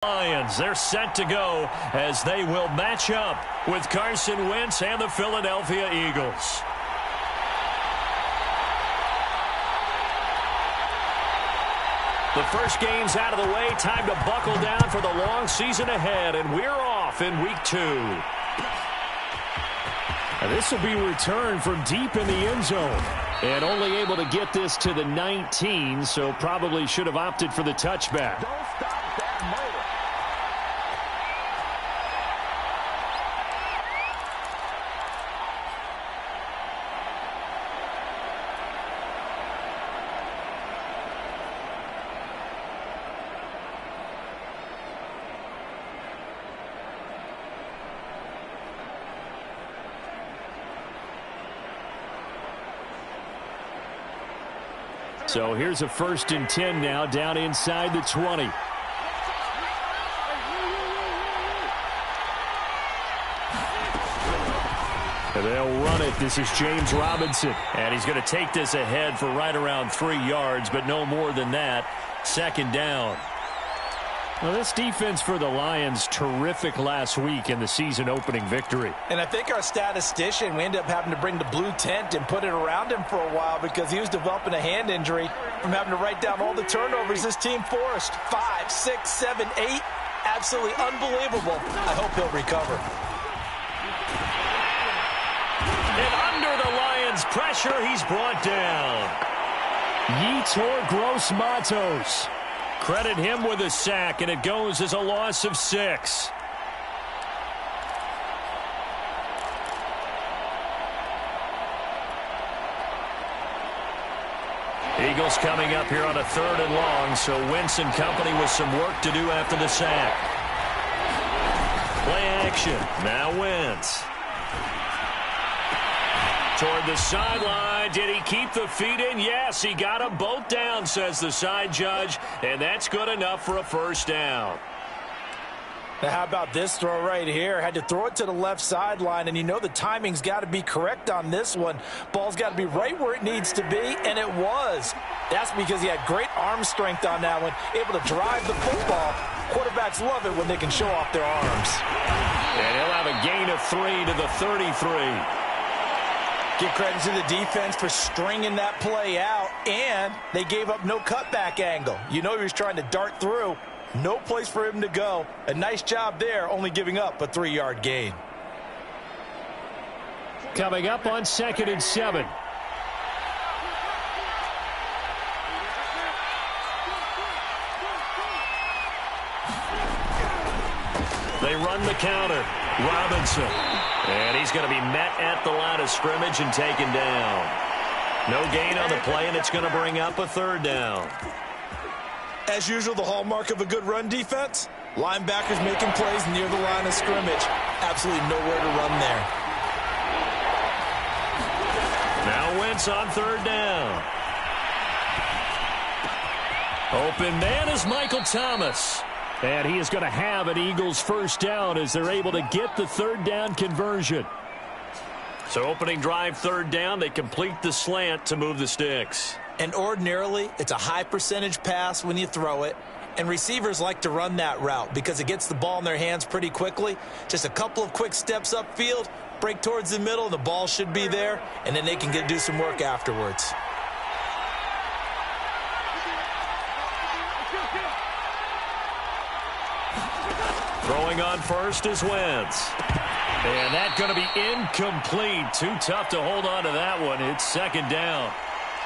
Lions, they're set to go as they will match up with Carson Wentz and the Philadelphia Eagles. The first game's out of the way. Time to buckle down for the long season ahead, and we're off in week 2. And this will be returned from deep in the end zone. And only able to get this to the 19, so probably should have opted for the touchback. Don't stop that motor. So here's a 1st and 10 now, down inside the 20. They'll run it. This is James Robinson. And he's going to take this ahead for right around 3 yards, but no more than that. 2nd down. Well, this defense for the Lions, terrific last week in the season-opening victory. And I think our statistician, we ended up having to bring the blue tent and put it around him for a while because he was developing a hand injury from having to write down all the turnovers this team forced. 5, 6, 7, 8. Absolutely unbelievable. I hope he'll recover. And under the Lions' pressure, he's brought down. Yetur Gross-Matos. Credit him with a sack, and it goes as a loss of 6. Eagles coming up here on a 3rd and long, so Wentz and company with some work to do after the sack. Play action. Now Wentz. Toward the sideline. Did he keep the feet in? Yes, he got them both down, says the side judge, and that's good enough for a 1st down. Now, how about this throw right here? Had to throw it to the left sideline, and you know the timing's got to be correct on this one. Ball's got to be right where it needs to be, and it was. That's because he had great arm strength on that one, able to drive the football. Quarterbacks love it when they can show off their arms. And he'll have a gain of 3 to the 33. Give credit to the defense for stringing that play out, and they gave up no cutback angle. You know he was trying to dart through. No place for him to go. A nice job there, only giving up a 3-yard gain. Coming up on 2nd and 7. They run the counter. Robinson. And he's going to be met at the line of scrimmage and taken down. No gain on the play, and it's going to bring up a 3rd down. As usual, the hallmark of a good run defense, linebackers making plays near the line of scrimmage. Absolutely nowhere to run there. Now Wentz on 3rd down. Open man is Michael Thomas. And he is going to have an Eagles 1st down as they're able to get the 3rd down conversion. So opening drive 3rd down, they complete the slant to move the sticks. And ordinarily, it's a high percentage pass when you throw it. And receivers like to run that route because it gets the ball in their hands pretty quickly. Just a couple of quick steps upfield, break towards the middle, the ball should be there, and then they can do some work afterwards. Throwing on first is Wentz. And that's going to be incomplete. Too tough to hold on to that one. It's 2nd down.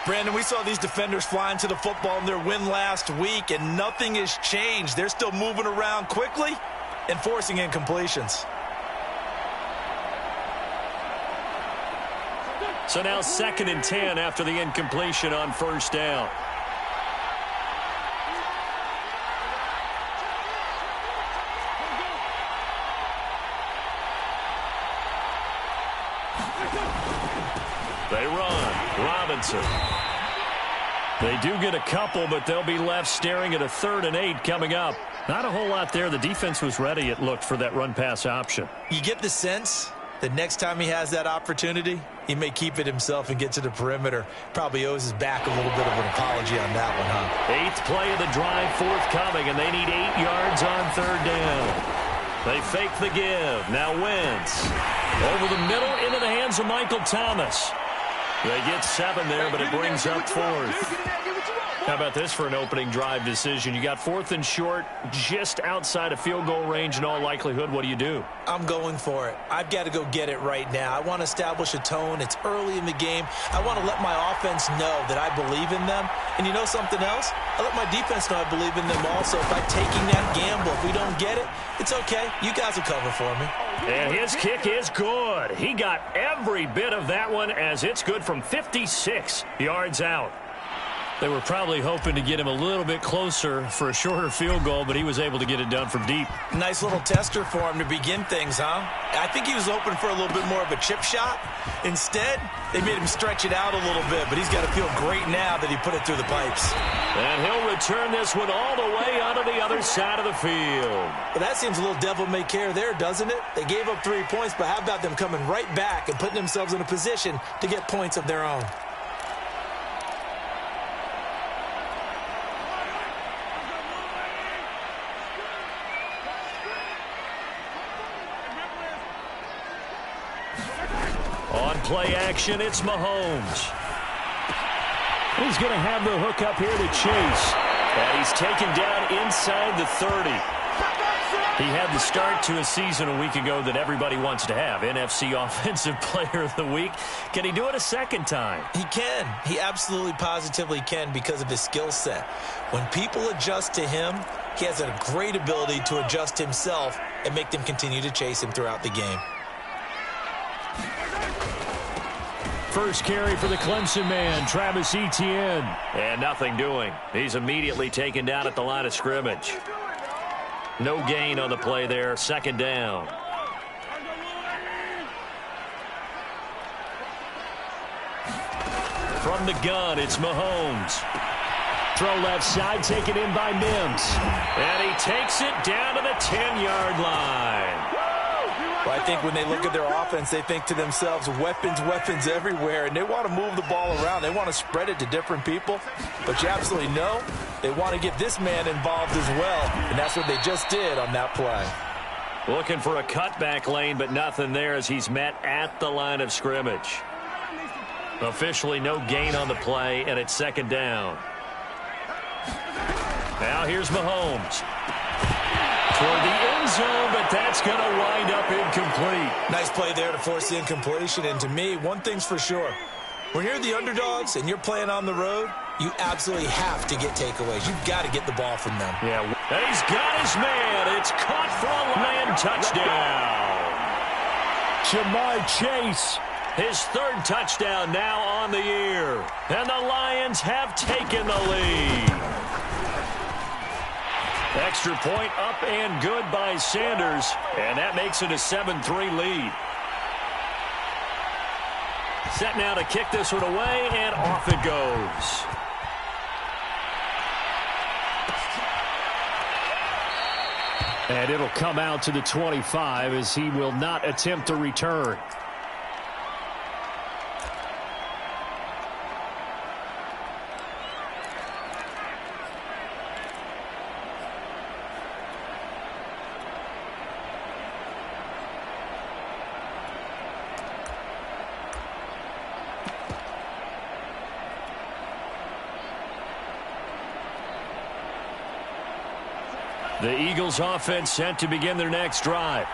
Brandon, we saw these defenders flying to the football in their win last week, and nothing has changed. They're still moving around quickly and forcing incompletions. So now 2nd and 10 after the incompletion on 1st down. They run. Robinson. They do get a couple, but they'll be left staring at a 3rd and 8 coming up. Not a whole lot there. The defense was ready, it looked, for that run-pass option. You get the sense The next time he has that opportunity, he may keep it himself and get to the perimeter. Probably owes his back a little bit of an apology on that one, huh? 8th play of the drive forthcoming, and they need 8 yards on 3rd down. They fake the give. Now Wentz. Over the middle into the hands of Michael Thomas. They get 7 there, but it brings up 4th. How about this for an opening drive decision? You got 4th and short, just outside of field goal range in all likelihood. What do you do? I'm going for it. I've got to go get it right now. I want to establish a tone. It's early in the game. I want to let my offense know that I believe in them. And you know something else? I let my defense know I believe in them also. By taking that gamble, if we don't get it, it's okay. You guys will cover for me. And his kick is good. He got every bit of that one as it's good from 56 yards out. They were probably hoping to get him a little bit closer for a shorter field goal, but he was able to get it done from deep. Nice little tester for him to begin things, huh? I think he was hoping for a little bit more of a chip shot. Instead, they made him stretch it out a little bit, but he's got to feel great now that he put it through the pipes. And he'll return this one all the way onto the other side of the field. Well, that seems a little devil-may-care there, doesn't it? They gave up 3 points, but how about them coming right back and putting themselves in a position to get points of their own? On play action, it's Mahomes. He's going to have the hook up here to Chase. And he's taken down inside the 30. He had the start to a season a week ago that everybody wants to have. NFC Offensive Player of the Week. Can he do it a second time? He can. He absolutely positively can because of his skill set. When people adjust to him, he has a great ability to adjust himself and make them continue to chase him throughout the game. First carry for the Clemson man, Travis Etienne. And nothing doing. He's immediately taken down at the line of scrimmage. No gain on the play there. 2nd down. From the gun, it's Mahomes. Throw left side, taken in by Mims. And he takes it down to the 10-yard line. Well, I think when they look at their offense, they think to themselves, weapons, weapons everywhere, and they want to move the ball around. They want to spread it to different people, but you absolutely know they want to get this man involved as well, and that's what they just did on that play. Looking for a cutback lane, but nothing there as he's met at the line of scrimmage. Officially no gain on the play, and it's 2nd down. Now here's Mahomes. Toward the end zone, but that's going to wind up incomplete. Nice play there to force the incompletion, and to me, one thing's for sure. When you're the underdogs and you're playing on the road, you absolutely have to get takeaways. You've got to get the ball from them. Yeah, and he's got his man. It's caught for a Lion touchdown. Ja'Marr Chase. His 3rd touchdown now on the year. And the Lions have taken the lead. Extra point up and good by Sanders. And that makes it a 7-3 lead. Set now to kick this one away, and off it goes. And it'll come out to the 25 as he will not attempt to return. The Eagles offense set to begin their next drive.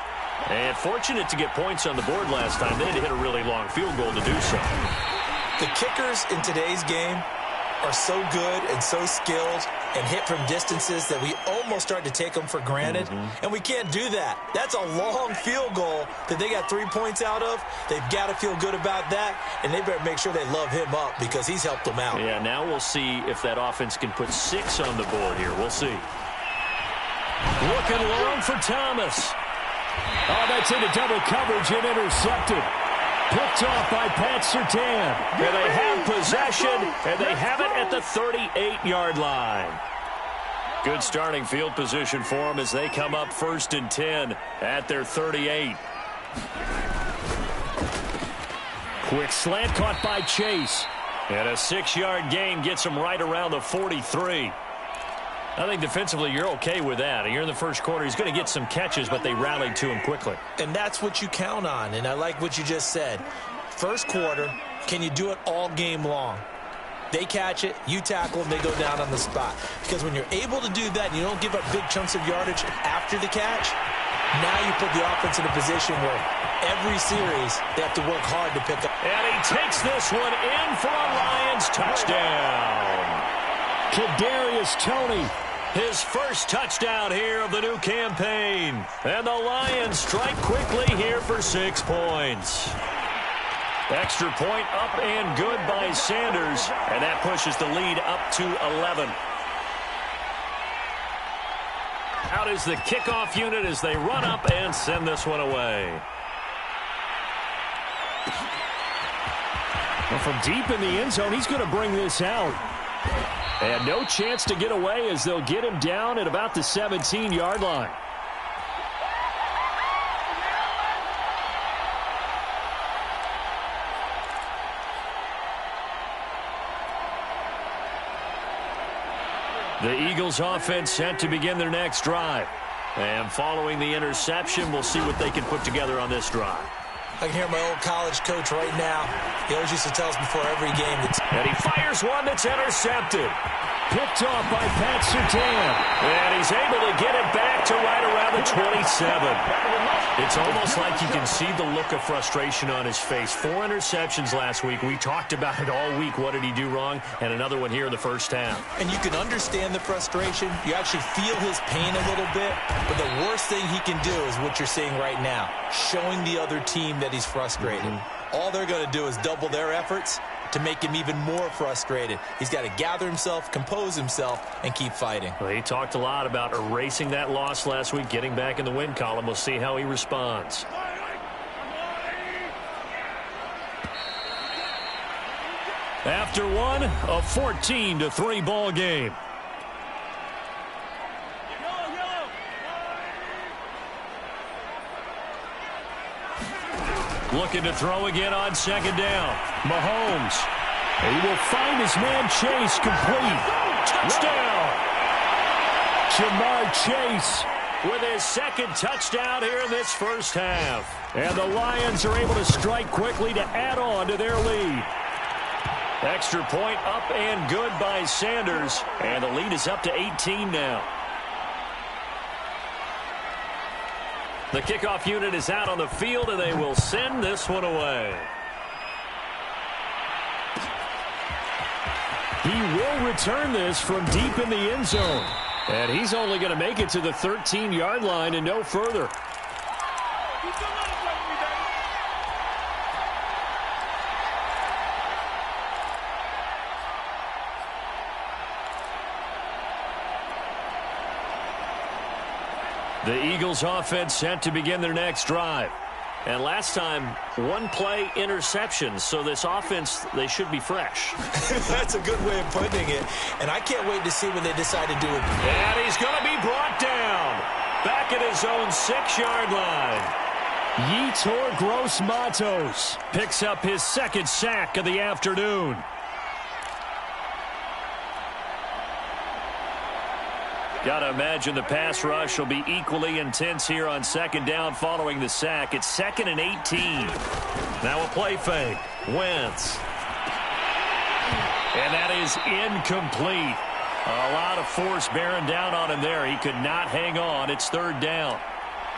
And fortunate to get points on the board last time. They had to hit a really long field goal to do so. The kickers in today's game are so good and so skilled and hit from distances that we almost start to take them for granted. And we can't do that. That's a long field goal that they got 3 points out of. They've got to feel good about that, and they better make sure they love him up because he's helped them out. Yeah, now we'll see if that offense can put 6 on the board here. We'll see. Looking long for Thomas. Oh, that's into double coverage and intercepted. Picked off by Pat Surtain. And they have possession, and they have it at the 38-yard line. Good starting field position for them as they come up 1st and 10 at their 38. Quick slant caught by Chase. And a 6-yard gain gets him right around the 43. I think defensively you're okay with that. You're in the first quarter. He's going to get some catches, but they rallied to him quickly. And that's what you count on, and I like what you just said. First quarter, can you do it all game long? They catch it, you tackle them, they go down on the spot. Because when you're able to do that and you don't give up big chunks of yardage after the catch, now you put the offense in a position where every series they have to work hard to pick up. And he takes this one in for a Lions touchdown. Kadarius Toney. His first touchdown here of the new campaign. And the Lions strike quickly here for 6 points. Extra point up and good by Sanders. And that pushes the lead up to 11. Out is the kickoff unit as they run up and send this one away. Well, from deep in the end zone, he's going to bring this out. And no chance to get away as they'll get him down at about the 17-yard line. The Eagles offense set to begin their next drive. And following the interception, we'll see what they can put together on this drive. I can hear my old college coach right now. He always used to tell us before every game. And he fires one that's intercepted. Picked off by Pat Surtain. And he's able to get it back to right around the 27. It's almost like you can see the look of frustration on his face. 4 interceptions last week. We talked about it all week. What did he do wrong? And another one here in the first half. And you can understand the frustration. You actually feel his pain a little bit. But the worst thing he can do is what you're seeing right now, showing the other team that he's frustrated. All they're going to do is double their efforts to make him even more frustrated. He's got to gather himself, compose himself, and keep fighting. Well, he talked a lot about erasing that loss last week, getting back in the win column. We'll see how he responds. After one, a 14-3 ball game. Looking to throw again on second down. Mahomes. He will find his man Chase complete. Touchdown! Jamar Chase with his second touchdown here in this first half. And the Lions are able to strike quickly to add on to their lead. Extra point up and good by Sanders. And the lead is up to 18 now. The kickoff unit is out on the field, and they will send this one away. He will return this from deep in the end zone. And he's only going to make it to the 13-yard line and no further. The Eagles offense set to begin their next drive. And last time, 1-play interceptions. So this offense, they should be fresh. That's a good way of putting it. And I can't wait to see what they decide to do with it. And he's going to be brought down. Back at his own 6-yard line. Yetur Gross-Matos picks up his second sack of the afternoon. Got to imagine the pass rush will be equally intense here on second down following the sack. It's 2nd and 18. Now a play fake. Wentz. And that is incomplete. A lot of force bearing down on him there. He could not hang on. It's 3rd down.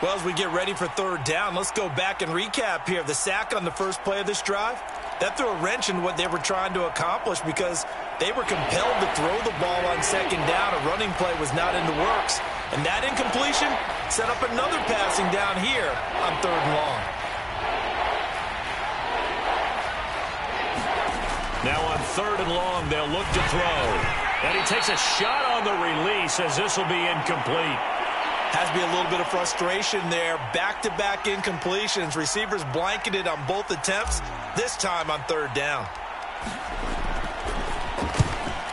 Well, as we get ready for 3rd down, let's go back and recap here. The sack on the first play of this drive, that threw a wrench in what they were trying to accomplish because they were compelled to throw the ball on 2nd down. A running play was not in the works. And that incompletion set up another passing down here on 3rd and long. Now on 3rd and long, they'll look to throw. And he takes a shot on the release as this will be incomplete. Has to be a little bit of frustration there. Back-to-back incompletions. Receivers blanketed on both attempts, this time on 3rd down.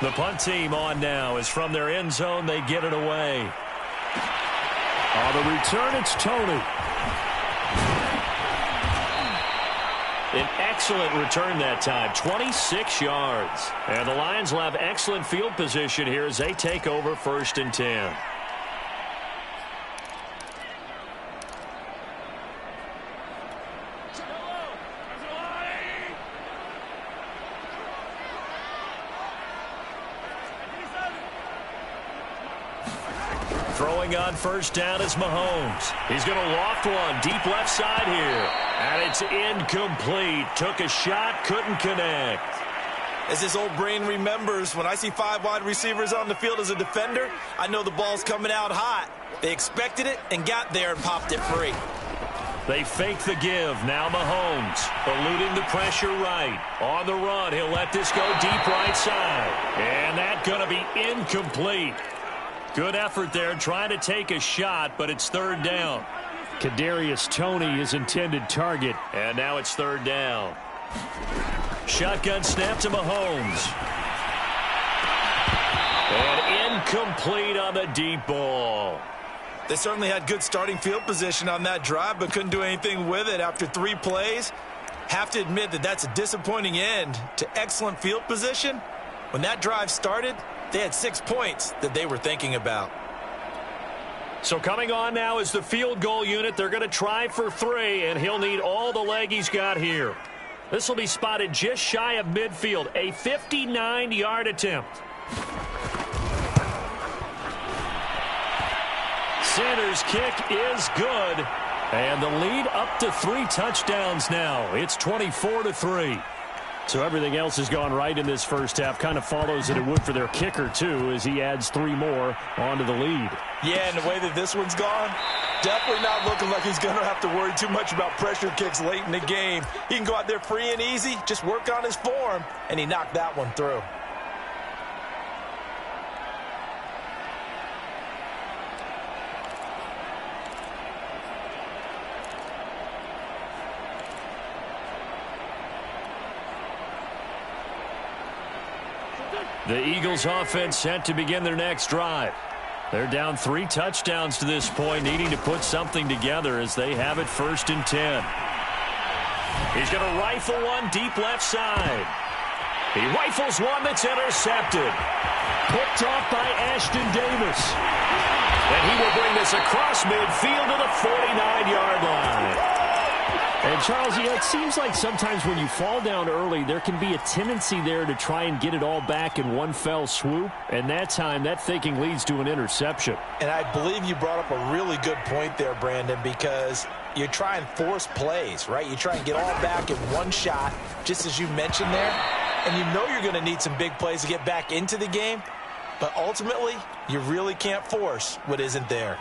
The punt team on now is from their end zone. They get it away. On the return, it's Toney. An excellent return that time, 26 yards. And the Lions will have excellent field position here as they take over 1st and 10. Throwing on 1st down is Mahomes. He's going to loft one deep left side here. And it's incomplete. Took a shot, couldn't connect. As his old brain remembers, when I see 5 wide receivers on the field as a defender, I know the ball's coming out hot. They expected it and got there and popped it free. They fake the give. Now Mahomes eluding the pressure right. On the run, he'll let this go deep right side. And that's going to be incomplete. Good effort there trying to take a shot, but it's 3rd down. Kadarius Toney, his intended target. And now it's 3rd down. Shotgun snap to Mahomes. And incomplete on the deep ball. They certainly had good starting field position on that drive, but couldn't do anything with it after 3 plays. Have to admit that that's a disappointing end to excellent field position. When that drive started, they had 6 points that they were thinking about. So coming on now is the field goal unit. They're going to try for 3, and he'll need all the leg he's got here. This will be spotted just shy of midfield. A 59-yard attempt. Sanders' kick is good. And the lead up to 3 touchdowns now. It's 24-3. So everything else has gone right in this first half. Kind of follows that it would for their kicker, too, as he adds 3 more onto the lead. Yeah, and the way that this one's gone, definitely not looking like he's going to have to worry too much about pressure kicks late in the game. He can go out there free and easy, just work on his form, and he knocked that one through. The Eagles offense set to begin their next drive. They're down 3 touchdowns to this point, needing to put something together as they have it 1st and 10. He's going to rifle one deep left side. He rifles one that's intercepted. Picked off by Ashton Davis. And he will bring this across midfield to the 49-yard line. And, Charles, it seems like sometimes when you fall down early, there can be a tendency there to try and get it all back in one fell swoop. And that time, that thinking leads to an interception. And I believe you brought up a really good point there, Brandon, because you try and force plays, right? You try and get all back in one shot, just as you mentioned there. And you know you're going to need some big plays to get back into the game. But ultimately, you really can't force what isn't there.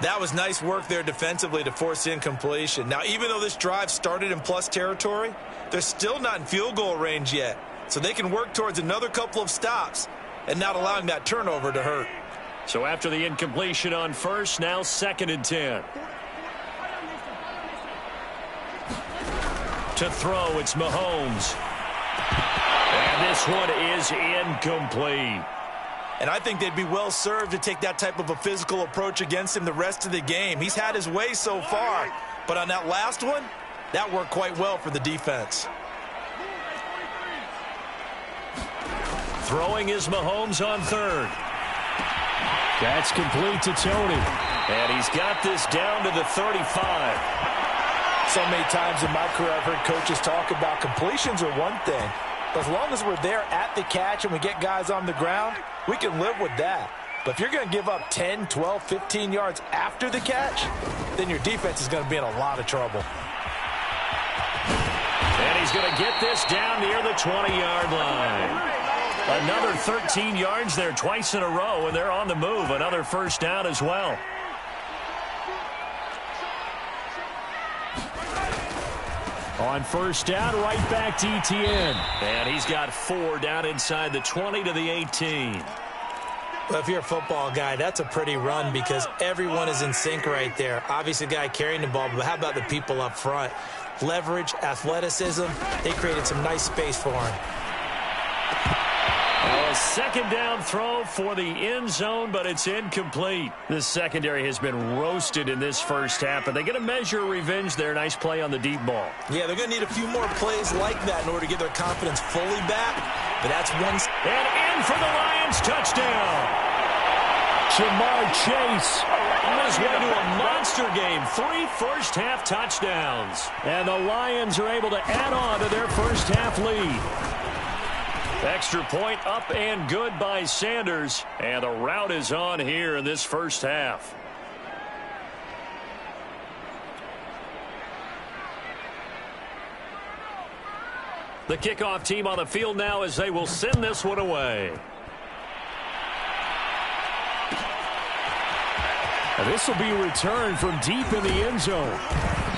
That was nice work there defensively to force incompletion. Now, even though this drive started in plus territory, they're still not in field goal range yet. So they can work towards another couple of stops and not allowing that turnover to hurt. So after the incompletion on 1st, now 2nd and 10. To throw, it's Mahomes. And this one is incomplete. And I think they'd be well served to take that type of a physical approach against him the rest of the game. He's had his way so far, but on that last one, that worked quite well for the defense. Throwing is Mahomes on 3rd. That's complete to Toney. And he's got this down to the 35. So many times in my career I've heard coaches talk about completions are one thing. But as long as we're there at the catch and we get guys on the ground, we can live with that. But if you're going to give up 10, 12, 15 yards after the catch, then your defense is going to be in a lot of trouble. And he's going to get this down near the 20-yard line. Another 13 yards there twice in a row, and they're on the move. Another 1st down as well. On 1st down, right back to Etienne. And he's got 4 down inside the 20 to the 18. Well, if you're a football guy, that's a pretty run because everyone is in sync right there. Obviously, the guy carrying the ball, but how about the people up front? Leverage, athleticism, they created some nice space for him. Oh, A second down throw for the end zone, but it's incomplete. This secondary has been roasted in this first half, but they get a measure of revenge there. Nice play on the deep ball. Yeah, they're going to need a few more plays like that in order to get their confidence fully back. But that's one. And in for the Lions, touchdown. Jamar Chase on his way to a monster game. 3 first-half touchdowns. And the Lions are able to add on to their first-half lead. Extra point up and good by Sanders. And the route is on here in this first half. The kickoff team on the field now as they will send this one away. This will be returned from deep in the end zone.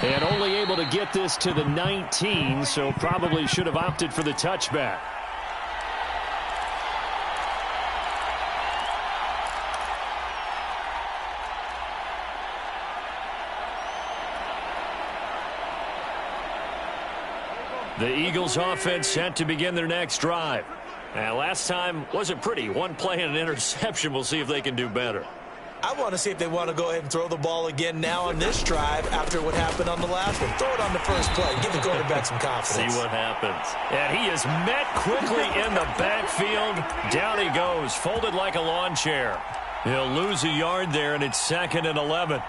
And only able to get this to the 19, so probably should have opted for the touchback. The Eagles offense set to begin their next drive. And last time wasn't pretty. One play and an interception. We'll see if they can do better. I want to see if they want to go ahead and throw the ball again now on this drive after what happened on the last one. Throw it on the first play. Give the quarterback some confidence. See what happens. And he is met quickly in the backfield. Down he goes, folded like a lawn chair. He'll lose a yard there, and it's 2nd and 11.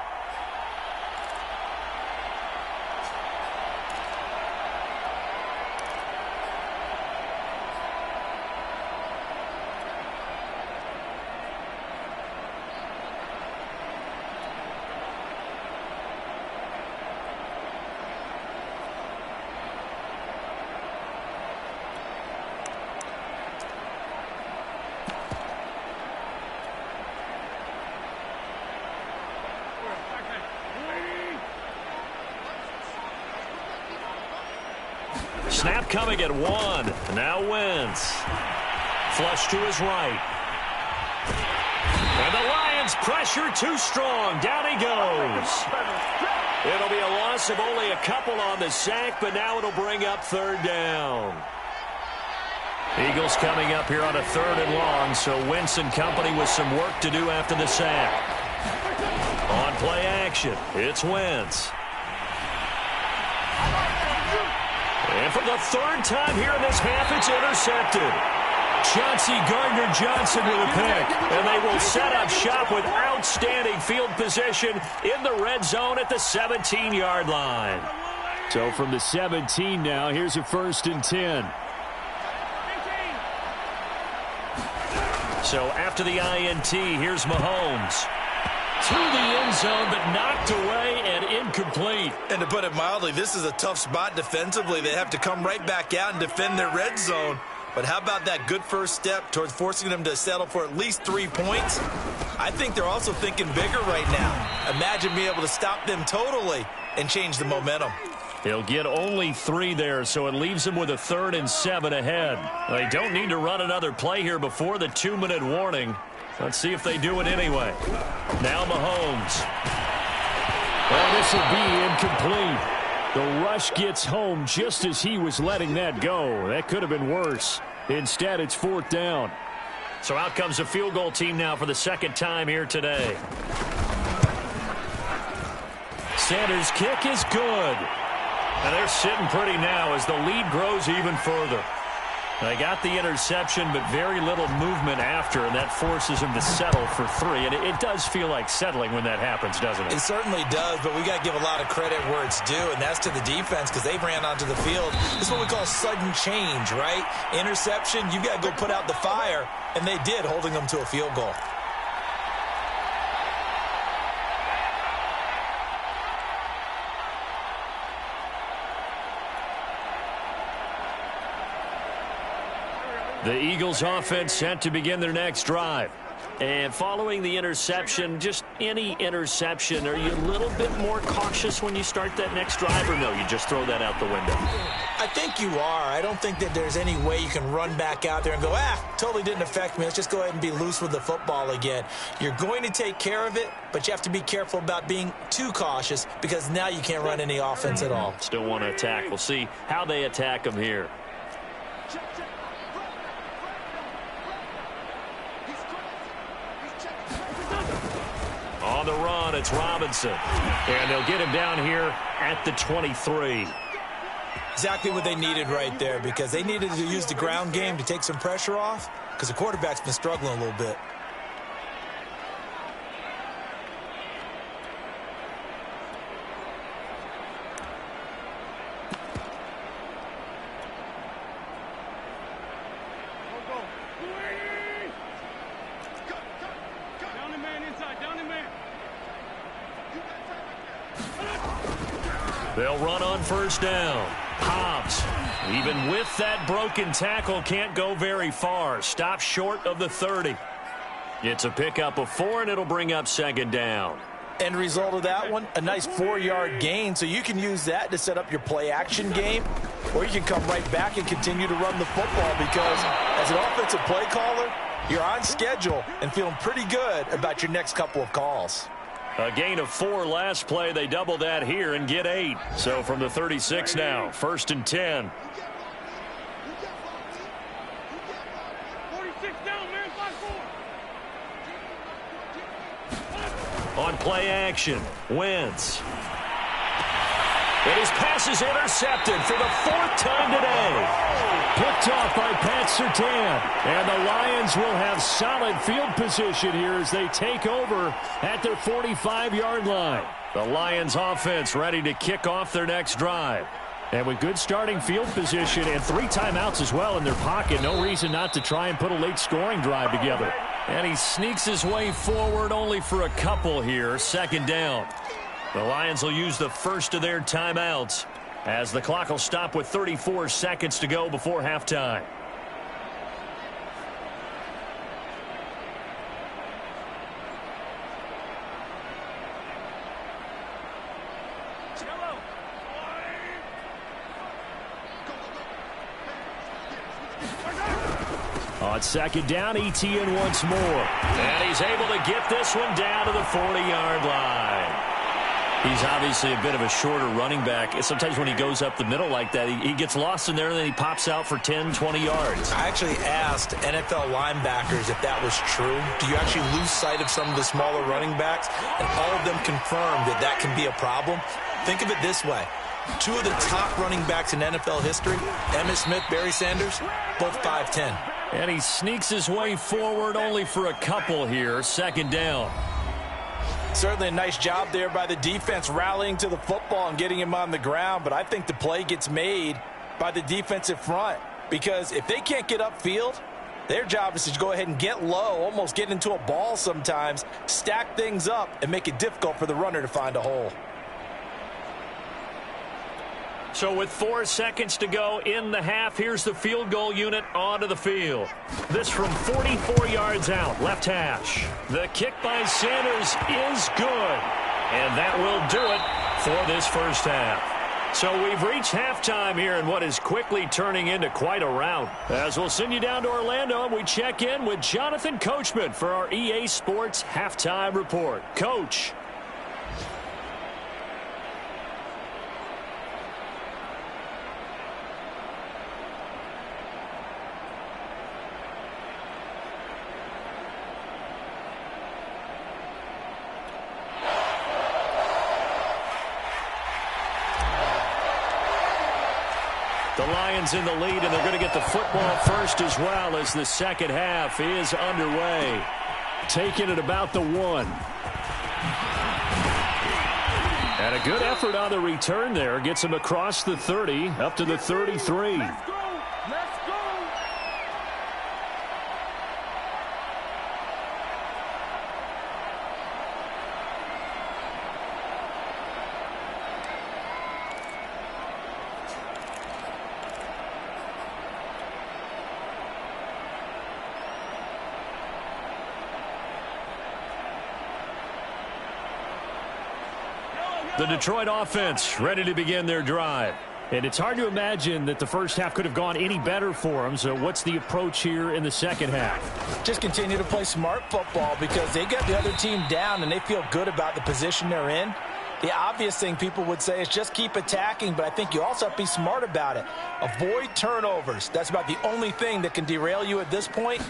Snap coming at 1. Now Wentz. Flush to his right. And the Lions pressure too strong. Down he goes. It'll be a loss of only a couple on the sack, but now it'll bring up 3rd down. Eagles coming up here on a 3rd and long, so Wentz and company with some work to do after the sack. On play action, it's Wentz. And for the 3rd time here in this half, it's intercepted. Chauncey Gardner-Johnson with a pick. And they will set up shop with outstanding field position in the red zone at the 17-yard line. So from the 17 now, here's a 1st and 10. So after the INT, here's Mahomes. To the end zone, but knocked away and incomplete. And to put it mildly, this is a tough spot defensively. They have to come right back out and defend their red zone. But how about that good first step towards forcing them to settle for at least 3 points? I think they're also thinking bigger right now. Imagine being able to stop them totally and change the momentum. He'll get only 3 there, so it leaves them with a 3rd and 7 ahead. They don't need to run another play here before the 2-minute warning. Let's see if they do it anyway. Now Mahomes. Well, this will be incomplete. The rush gets home just as he was letting that go. That could have been worse. Instead, it's 4th down. So out comes the field goal team now for the 2nd time here today. Sanders' kick is good. And they're sitting pretty now as the lead grows even further. They got the interception, but very little movement after, and that forces them to settle for 3. And it does feel like settling when that happens, doesn't it? It certainly does, but we got to give a lot of credit where it's due, and that's to the defense because they ran onto the field. This is what we call sudden change, right? Interception, you got to go put out the fire, and they did, holding them to a field goal. The Eagles offense set to begin their next drive. And following the interception, just any interception, are you a little bit more cautious when you start that next drive, or no, you just throw that out the window? I think you are. I don't think that there's any way you can run back out there and go, totally didn't affect me. Let's just go ahead and be loose with the football again. You're going to take care of it, but you have to be careful about being too cautious because now you can't run any offense at all. Still want to attack. We'll see how they attack them here. On the run, it's Robinson. And they'll get him down here at the 23. Exactly what they needed right there, because they needed to use the ground game to take some pressure off, because the quarterback's been struggling a little bit. They'll run on first down. Hobbs, even with that broken tackle, can't go very far. Stop short of the 30. It's a pickup of 4, and it'll bring up second down. End result of that one, a nice 4-yard gain, so you can use that to set up your play-action game, or you can come right back and continue to run the football, because as an offensive play caller, you're on schedule and feeling pretty good about your next couple of calls. A gain of 4 last play. They double that here and get 8. So from the 36 now, 1st and 10. 46 down, man, 5-4. On play action, Wentz. And his pass is intercepted for the 4th time today. Picked off by Pat Surtain. And the Lions will have solid field position here as they take over at their 45-yard line. The Lions offense ready to kick off their next drive. And with good starting field position and 3 timeouts as well in their pocket, no reason not to try and put a late scoring drive together. And he sneaks his way forward only for a couple here. 2nd down. The Lions will use the first of their timeouts as the clock will stop with 34 seconds to go before halftime. On 2nd down, Etienne once more. And he's able to get this one down to the 40-yard line. He's obviously a bit of a shorter running back. Sometimes when he goes up the middle like that, he gets lost in there, and then he pops out for 10, 20 yards. I actually asked NFL linebackers if that was true. Do you actually lose sight of some of the smaller running backs? And all of them confirmed that that can be a problem. Think of it this way. 2 of the top running backs in NFL history, Emmitt Smith, Barry Sanders, both 5'10". And he sneaks his way forward only for a couple here. 2nd down. Certainly a nice job there by the defense rallying to the football and getting him on the ground, but I think the play gets made by the defensive front, because if they can't get upfield, their job is to go ahead and get low, almost get into a ball sometimes, stack things up, and make it difficult for the runner to find a hole. So with 4 seconds to go in the half, here's the field goal unit onto the field. This from 44 yards out, left hash. The kick by Sanders is good. And that will do it for this first half. So we've reached halftime here in what is quickly turning into quite a rout. As we'll send you down to Orlando, and we check in with Jonathan Coachman for our EA Sports Halftime Report. Coach. The Lions in the lead, and they're going to get the football first as well as the second half is underway. Taking it about the 1. And a good effort on the return there. Gets him across the 30, up to the 33. Let's go. The Detroit offense ready to begin their drive. And it's hard to imagine that the first half could have gone any better for them. So what's the approach here in the second half? Just continue to play smart football, because they got the other team down and they feel good about the position they're in. The obvious thing people would say is just keep attacking, but I think you also have to be smart about it. Avoid turnovers. That's about the only thing that can derail you at this point.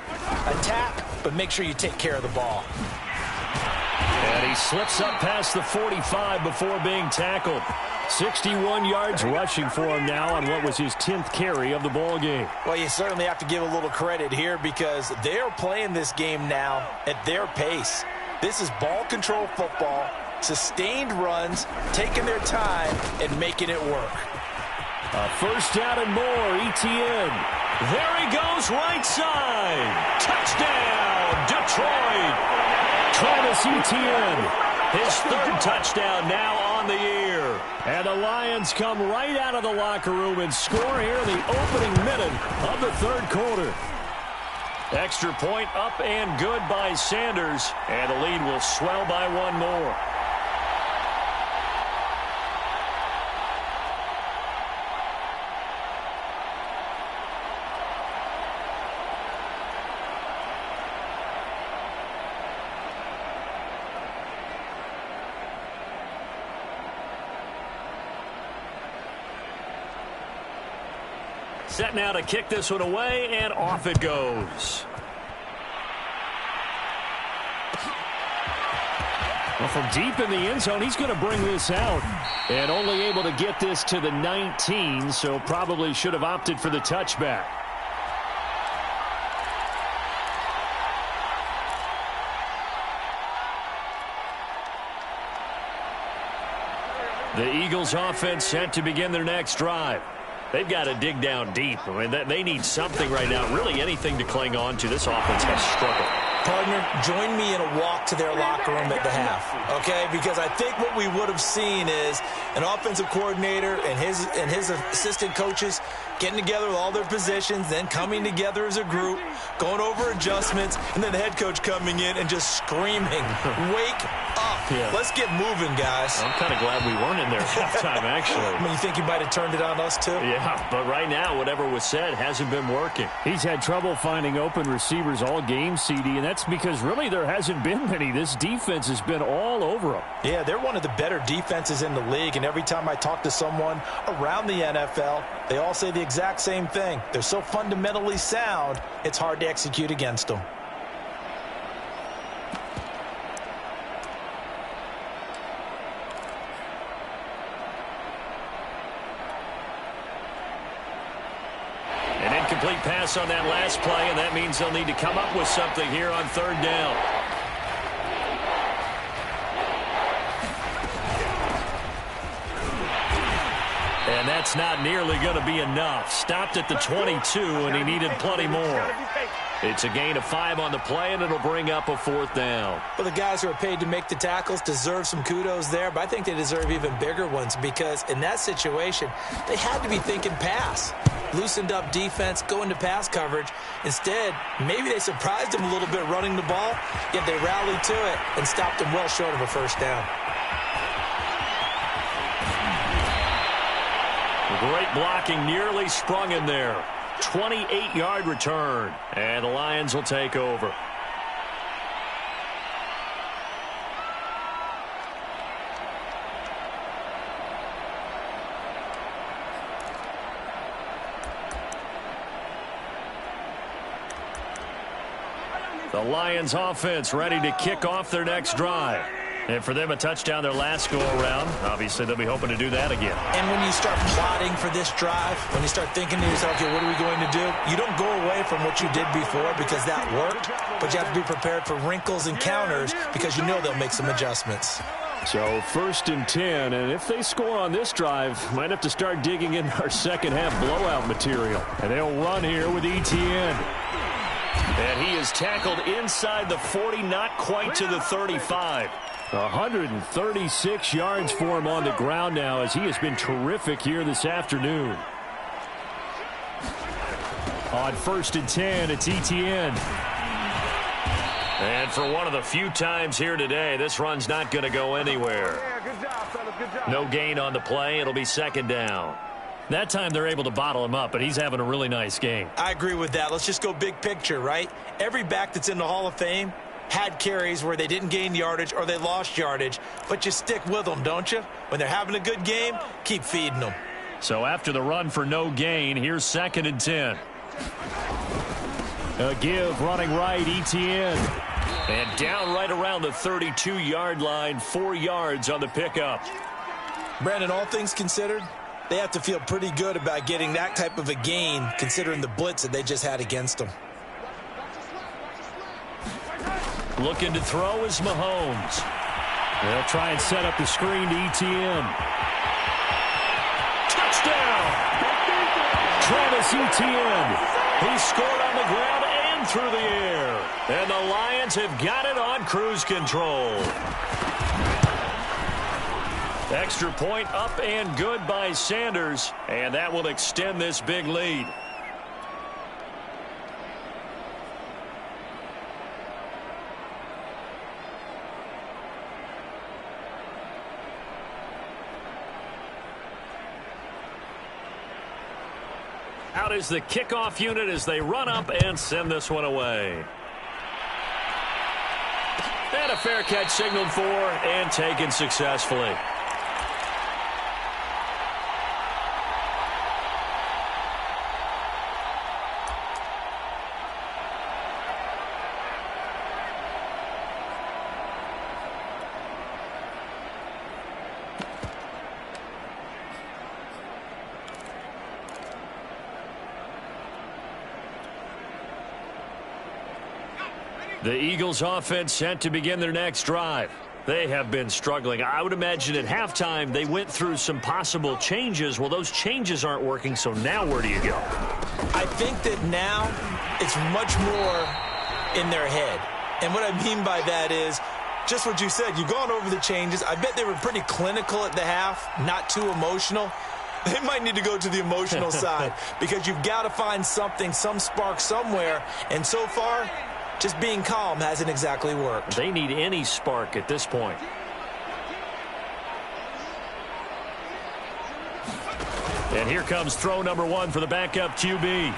Attack, but make sure you take care of the ball. And And he slips up past the 45 before being tackled. 61 yards rushing for him now on what was his 10th carry of the ball game. Well, you certainly have to give a little credit here because they're playing this game now at their pace. This is ball control football, sustained runs, taking their time, and making it work. A first down and more, Etienne. There he goes, right side. Touchdown, Detroit. Travis Etienne. His third touchdown now on the year. And the Lions come right out of the locker room and score here in the opening minute of the third quarter. Extra point up and good by Sanders. And the lead will swell by one more. Set now to kick this one away, and off it goes. Well, from deep in the end zone, he's going to bring this out. And only able to get this to the 19, so probably should have opted for the touchback. The Eagles offense set to begin their next drive. They've got to dig down deep. I mean, they need something right now, really anything to cling on to. This offense has struggled. Partner, join me in a walk to their locker room at the half, okay? Because I think what we would have seen is an offensive coordinator and his assistant coaches getting together with all their positions, then coming together as a group, going over adjustments, and then the head coach coming in and just screaming, wake up. Yeah. Let's get moving, guys. I'm kind of glad we weren't in there at halftime, actually. I mean, you think you might have turned it on us, too? Yeah, but right now, whatever was said hasn't been working. He's had trouble finding open receivers all game, CD, and that's because really there hasn't been many. This defense has been all over them. Yeah, they're one of the better defenses in the league, and every time I talk to someone around the NFL, they all say the exact same thing. They're so fundamentally sound, it's hard to execute against them. An incomplete pass on that last play, and that means they'll need to come up with something here on third down. And that's not nearly going to be enough. Stopped at the 22, and he needed plenty more. It's a gain of 5 on the play, and it'll bring up a fourth down. Well, the guys who are paid to make the tackles deserve some kudos there, but I think they deserve even bigger ones because in that situation, they had to be thinking pass. Loosened up defense, go into pass coverage. Instead, maybe they surprised him a little bit running the ball, yet they rallied to it and stopped him well short of a first down. Great blocking, nearly sprung him there. 28-yard return, and the Lions will take over. The Lions offense ready to kick off their next drive. And for them, a touchdown their last go-around. Obviously, they'll be hoping to do that again. And when you start plotting for this drive, when you start thinking to yourself, okay, what are we going to do? You don't go away from what you did before because that worked, but you have to be prepared for wrinkles and counters because you know they'll make some adjustments. So 1st and 10, and if they score on this drive, might have to start digging in our second half blowout material. And they'll run here with Etienne. And he is tackled inside the 40, not quite to the 35. 136 yards for him on the ground now as he has been terrific here this afternoon. On 1st and 10, it's Etienne. And for one of the few times here today, this run's not going to go anywhere. Yeah, good job, fellas, good job. No gain on the play. It'll be second down. That time they're able to bottle him up, but he's having a really nice game. I agree with that. Let's just go big picture, right? Every back that's in the Hall of Fame had carries where they didn't gain yardage or they lost yardage, but you stick with them, don't you? When they're having a good game, keep feeding them. So after the run for no gain, here's 2nd and 10. A give running right, Etienne. And down right around the 32-yard line, 4 yards on the pickup. Brandon, all things considered, they have to feel pretty good about getting that type of a gain considering the blitz that they just had against them. Looking to throw is Mahomes. They'll try and set up the screen to ETN. Touchdown! Travis Etienne. He scored on the ground and through the air. And the Lions have got it on cruise control. Extra point up and good by Sanders. And that will extend this big lead. Out is the kickoff unit as they run up and send this one away. And a fair catch signaled for and taken successfully. The Eagles offense set to begin their next drive. They have been struggling. I would imagine at halftime they went through some possible changes. Well, those changes aren't working, so now where do you go? I think that now it's much more in their head. And what I mean by that is just what you said. You've gone over the changes. I bet they were pretty clinical at the half, not too emotional. They might need to go to the emotional side because you've got to find something, some spark somewhere. And so far, just being calm hasn't exactly worked. They need any spark at this point. And here comes throw number 1 for the backup QB.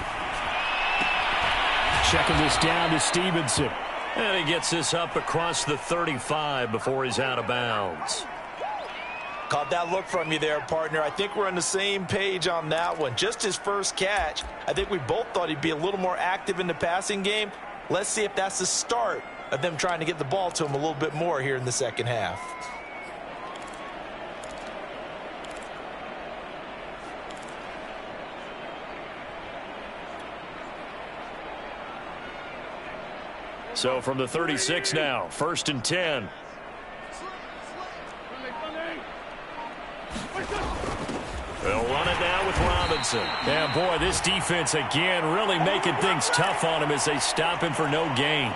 Checking this down to Stevenson. And he gets this up across the 35 before he's out of bounds. Caught that look from you there, partner. I think we're on the same page on that one. Just his first catch. I think we both thought he'd be a little more active in the passing game. Let's see if that's the start of them trying to get the ball to him a little bit more here in the second half. So from the 36 now, 1st and 10. They'll run it now with Robinson. Yeah, boy, this defense again really making things tough on him as they stop him for no gain.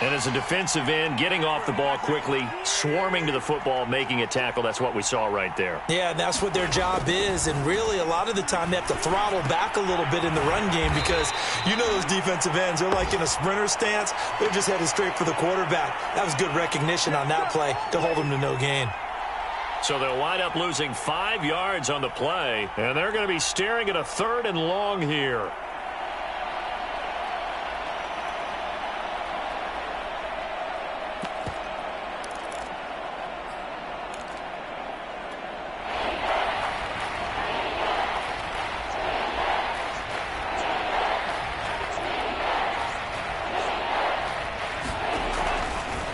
And as a defensive end, getting off the ball quickly, swarming to the football, making a tackle. That's what we saw right there. Yeah, that's what their job is. And really, a lot of the time, they have to throttle back a little bit in the run game because you know those defensive ends, they're like in a sprinter stance. They're just headed straight for the quarterback. That was good recognition on that play to hold them to no gain. So they'll wind up losing 5 yards on the play, and they're going to be staring at a 3rd and long here.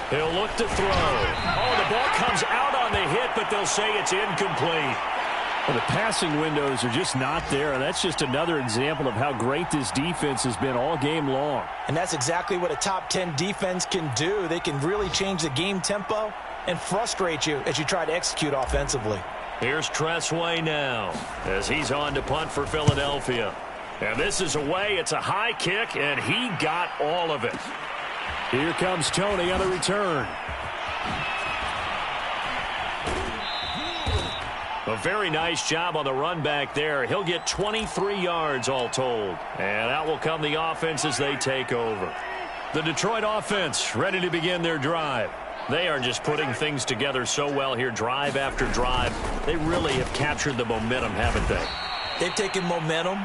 He'll look to throw. Oh, the ball comes out on the hit, but they'll say it's incomplete. Well, the passing windows are just not there, and that's just another example of how great this defense has been all game long. And that's exactly what a top 10 defense can do. They can really change the game tempo and frustrate you as you try to execute offensively. Here's Tressway now as he's on to punt for Philadelphia. And this is away. It's a high kick, and he got all of it. Here comes Tony on the return. A very nice job on the run back there. He'll get 23 yards all told. And out will come the offense as they take over. The Detroit offense ready to begin their drive. They are just putting things together so well here, drive after drive. They really have captured the momentum, haven't they? They've taken momentum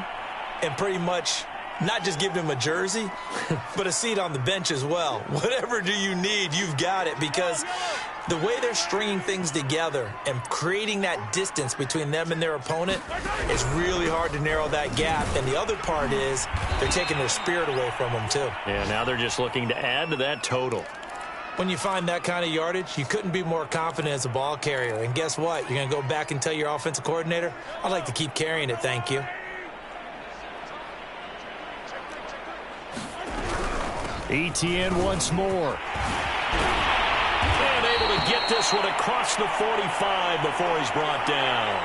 and pretty much not just given him a jersey, but a seat on the bench as well. Whatever do you need, you've got it, because The way they're stringing things together and creating that distance between them and their opponent is really hard to narrow that gap. And the other part is they're taking their spirit away from them, too. Yeah, now they're just looking to add to that total. When you find that kind of yardage, you couldn't be more confident as a ball carrier. And guess what? You're going to go back and tell your offensive coordinator, I'd like to keep carrying it, thank you. ETN once more. And able to get this one across the 45 before he's brought down.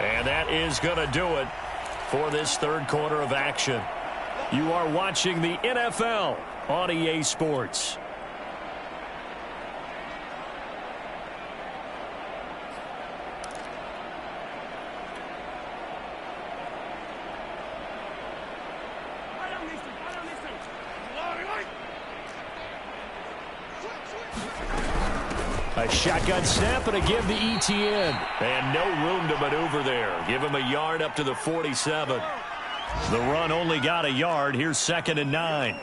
And that is going to do it for this third quarter of action. You are watching the NFL on EA Sports. A shotgun snap and a give to ETN. And no room to maneuver there. Give him a yard up to the 47. The run only got a yard. Here's 2nd and 9.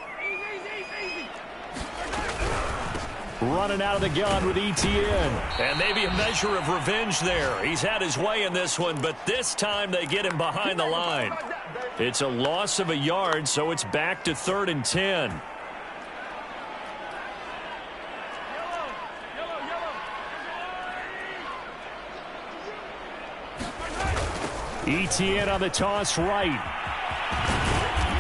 Running out of the gun with ETN. And maybe a measure of revenge there. He's had his way in this one, but this time they get him behind the line. It's a loss of a yard, so it's back to 3rd and 10. ETN on the toss right.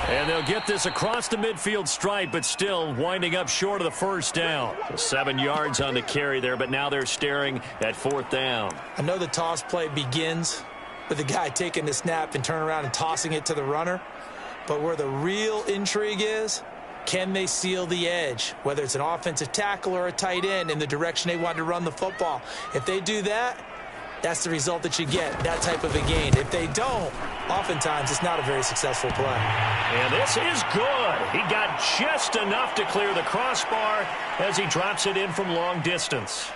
And they'll get this across the midfield stripe, but still winding up short of the first down. 7 yards on the carry there, but now they're staring at 4th down. I know the toss play begins with the guy taking the snap and turning around and tossing it to the runner. But where the real intrigue is, can they seal the edge, whether it's an offensive tackle or a tight end, in the direction they want to run the football? If they do that, that's the result that you get, that type of a gain. If they don't, oftentimes it's not a very successful play. And this is good. He got just enough to clear the crossbar as he drops it in from long distance.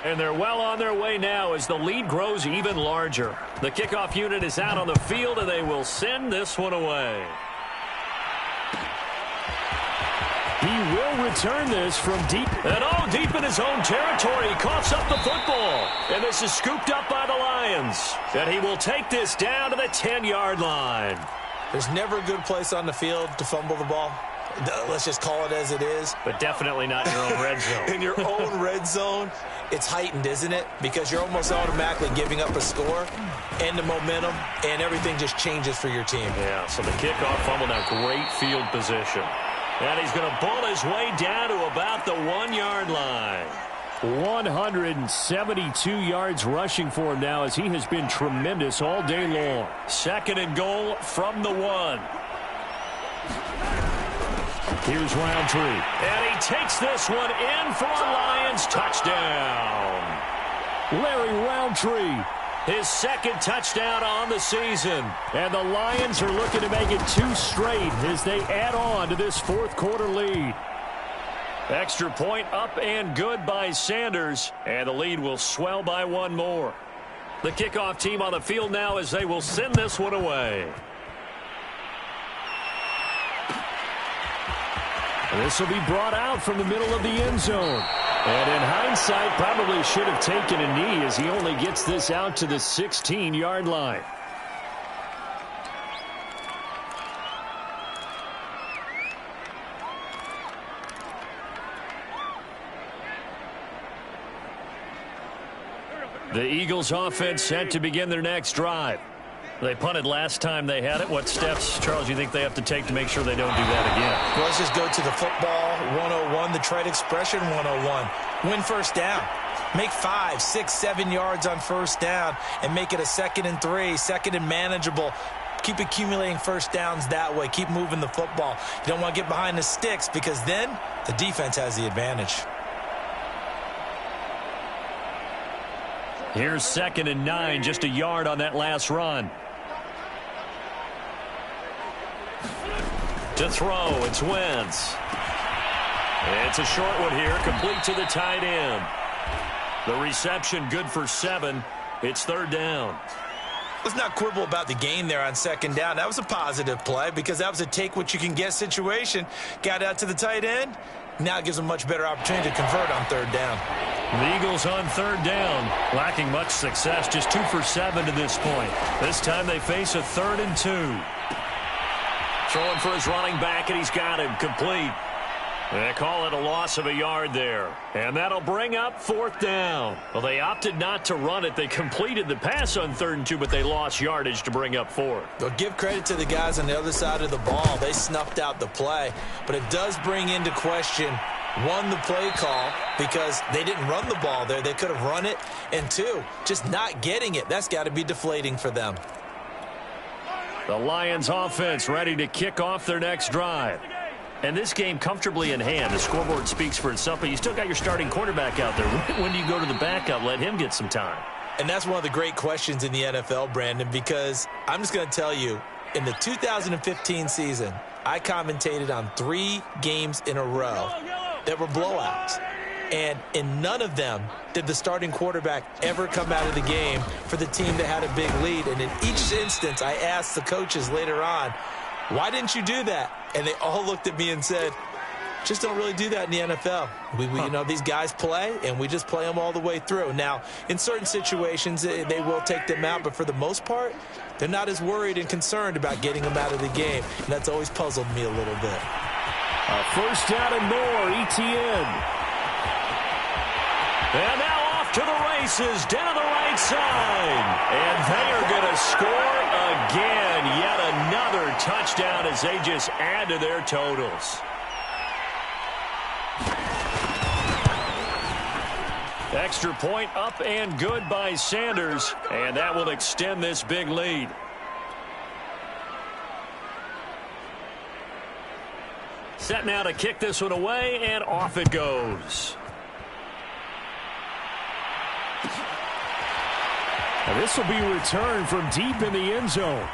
And they're well on their way now as the lead grows even larger. The kickoff unit is out on the field, and they will send this one away. He will return this from deep. And deep in his own territory. He coughs up the football. And this is scooped up by the Lions. And he will take this down to the 10-yard line. There's never a good place on the field to fumble the ball. Let's just call it as it is. But definitely not in your own red zone. In your own red zone, it's heightened, isn't it? Because you're almost automatically giving up a score and the momentum, and everything just changes for your team. Yeah, so the kickoff fumble, now great field position. And he's going to bull his way down to about the 1-yard line. 172 yards rushing for him now, as he has been tremendous all day long. 2nd and goal from the 1. Here's Roundtree. And he takes this one in for a Lions touchdown. Larry Roundtree. His 2nd touchdown on the season. And the Lions are looking to make it 2 straight as they add on to this 4th quarter lead. Extra point up and good by Sanders. And the lead will swell by 1 more. The kickoff team on the field now as they will send this one away. This will be brought out from the middle of the end zone. And in hindsight, probably should have taken a knee, as he only gets this out to the 16-yard line. The Eagles offense set to begin their next drive. They punted last time they had it. What steps, Charles, do you think they have to take to make sure they don't do that again? Well, let's just go to the football 101, the trade expression 101. Win first down. Make 5, 6, 7 yards on first down and make it a 2nd and 3, 2nd and manageable. Keep accumulating first downs that way. Keep moving the football. You don't want to get behind the sticks, because then the defense has the advantage. Here's 2nd and 9, just a yard on that last run. To throw, it's Wentz. It's a short one here, complete to the tight end. The reception good for 7. It's 3rd down. Let's not quibble about the gain there on second down. That was a positive play because that was a take-what-you-can-get situation. Got out to the tight end. Now it gives them a much better opportunity to convert on third down. The Eagles on third down, lacking much success, just 2 for 7 to this point. This time they face a 3rd and 2. Throwing for his running back, and he's got him complete. They call it a loss of a yard there. And that'll bring up 4th down. Well, they opted not to run it. They completed the pass on 3rd and 2, but they lost yardage to bring up 4th. Well, give credit to the guys on the other side of the ball. They snuffed out the play. But it does bring into question, 1, the play call, because they didn't run the ball there. They could have run it. And 2, just not getting it. That's got to be deflating for them. The Lions offense ready to kick off their next drive. And this game comfortably in hand. The scoreboard speaks for itself, but you still got your starting quarterback out there. When do you go to the backup? Let him get some time. And that's one of the great questions in the NFL, Brandon, because I'm just going to tell you, in the 2015 season, I commentated on 3 games in a row that were blowouts. And in none of them did the starting quarterback ever come out of the game for the team that had a big lead. And in each instance, I asked the coaches later on, why didn't you do that? And they all looked at me and said, just don't really do that in the NFL. You know, these guys play, and we just play them all the way through. Now, in certain situations, they will take them out, but for the most part, they're not as worried and concerned about getting them out of the game. And that's always puzzled me a little bit. A 1st down and more, ETN. And now off to the races, down the right side. And they are going to score again. Yet another touchdown as they just add to their totals. Extra point up and good by Sanders. And that will extend this big lead. Set now to kick this one away, and off it goes. And this will be returned from deep in the end zone.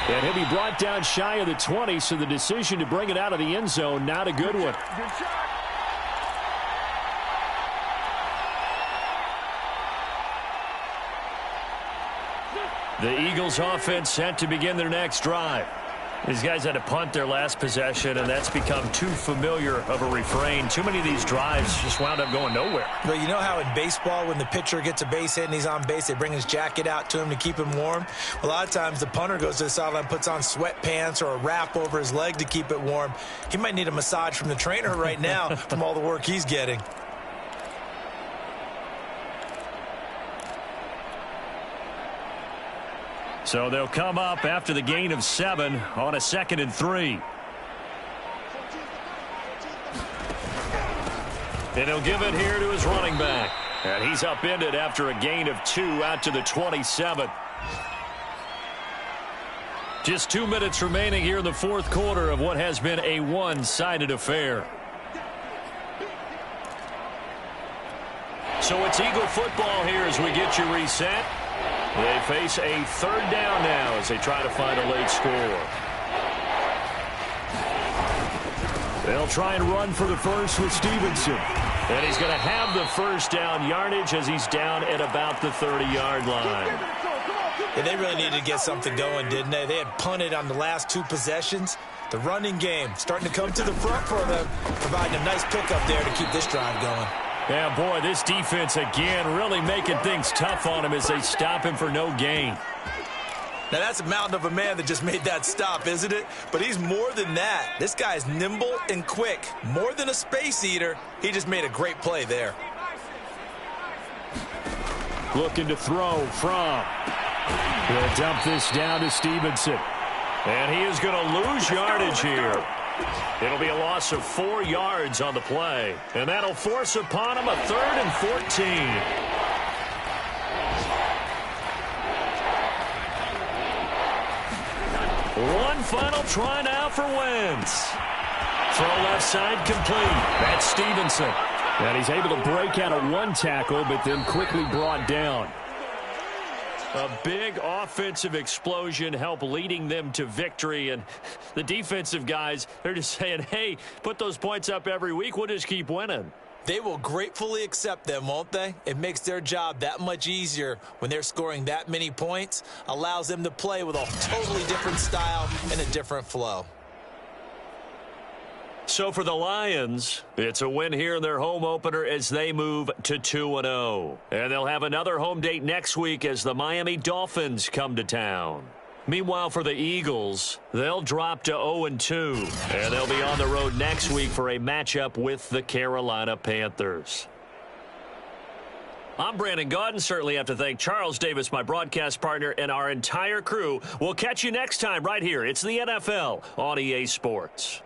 And he'll be brought down shy of the 20, so the decision to bring it out of the end zone, not a good one. The Eagles offense set to begin their next drive. These guys had to punt their last possession, and that's become too familiar of a refrain. Too many of these drives just wound up going nowhere. But you know how in baseball, when the pitcher gets a base hit and he's on base, they bring his jacket out to him to keep him warm? A lot of times the punter goes to the sideline, puts on sweatpants or a wrap over his leg to keep it warm. He might need a massage from the trainer right now from all the work he's getting. So they'll come up after the gain of 7 on a 2nd and 3. And he'll give it here to his running back. And he's upended after a gain of 2 out to the 27. Just 2 minutes remaining here in the 4th quarter of what has been a one-sided affair. So it's Eagle football here as we get you reset. They face a 3rd down now as they try to find a late score. They'll try and run for the first with Stevenson. And he's going to have the 1st down yardage as he's down at about the 30-yard line. Yeah, they really needed to get something going, didn't they? They had punted on the last 2 possessions. The running game starting to come to the front for them, providing a nice pickup there to keep this drive going. Yeah, boy, this defense again really making things tough on him as they stop him for no gain. Now, that's a mountain of a man that just made that stop, isn't it? But he's more than that. This guy's nimble and quick. More than a space eater. He just made a great play there. Looking to throw from. He'll dump this down to Stevenson. And he is going to lose yardage here. It'll be a loss of 4 yards on the play. And that'll force upon him a 3rd and 14. One final try now for Wentz. Throw left side complete. That's Stevenson. And he's able to break out of 1 tackle, but then quickly brought down. A big offensive explosion helped leading them to victory. And the defensive guys, they're just saying, hey, put those points up every week. We'll just keep winning. They will gratefully accept them, won't they? It makes their job that much easier when they're scoring that many points, allows them to play with a totally different style and a different flow. So for the Lions, it's a win here in their home opener as they move to 2-0. And they'll have another home date next week as the Miami Dolphins come to town. Meanwhile, for the Eagles, they'll drop to 0-2, and they'll be on the road next week for a matchup with the Carolina Panthers. I'm Brandon Gaudin. Certainly have to thank Charles Davis, my broadcast partner, and our entire crew. We'll catch you next time right here. It's the NFL on EA Sports.